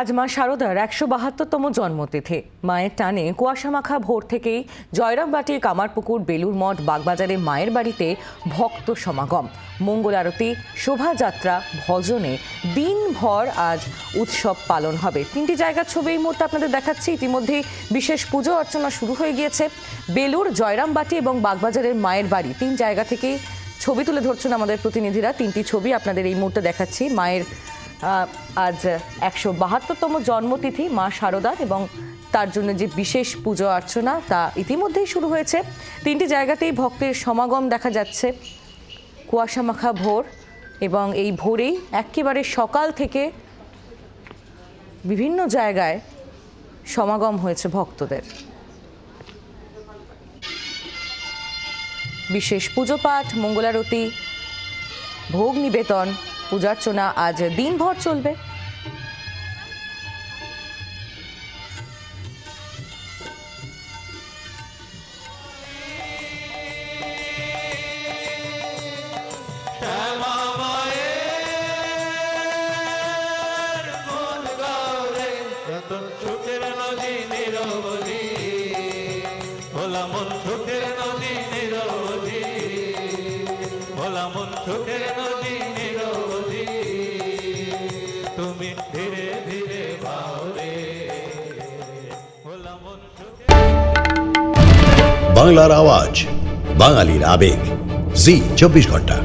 আজ মা শারদার ১৭২তম জন্মতিথি। মায়ের টানে কুয়াশামাখা ভোর থেকেই জয়রামবাটি, কামারপুকুর, বেলুর মঠ, বাগবাজারে মায়ের বাড়িতে ভক্ত সমাগম। মঙ্গল আরতি, শোভাযাত্রা, ভজনে দিনভর আজ উৎসব পালন হবে। তিনটি জায়গার ছবি এই মুহূর্তে আপনাদের দেখাচ্ছি। ইতিমধ্যেই বিশেষ পুজো অর্চনা শুরু হয়ে গিয়েছে। বেলুর, জয়রামবাটি এবং বাগবাজারের মায়ের বাড়ি, তিন জায়গা থেকেই ছবি তুলে ধরছেন আমাদের প্রতিনিধিরা। তিনটি ছবি আপনাদের এই মুহূর্তে দেখাচ্ছি। মায়ের আজ ১৭২তম জন্মতিথি মা শারদার, এবং তার জন্য যে বিশেষ পুজো অর্চনা তা ইতিমধ্যেই শুরু হয়েছে। তিনটি জায়গাতেই ভক্তের সমাগম দেখা যাচ্ছে। কুয়াশামাখা ভোর, এবং এই ভোরেই একেবারে সকাল থেকে বিভিন্ন জায়গায় সমাগম হয়েছে ভক্তদের। বিশেষ পুজো পাঠ, মঙ্গলারতি, ভোগ নিবেদন, পূজার্চনা আজ দিনভর চলবে। বাংলার আওয়াজ, বাঙালির আবেগ, জি 24 ঘন্টা।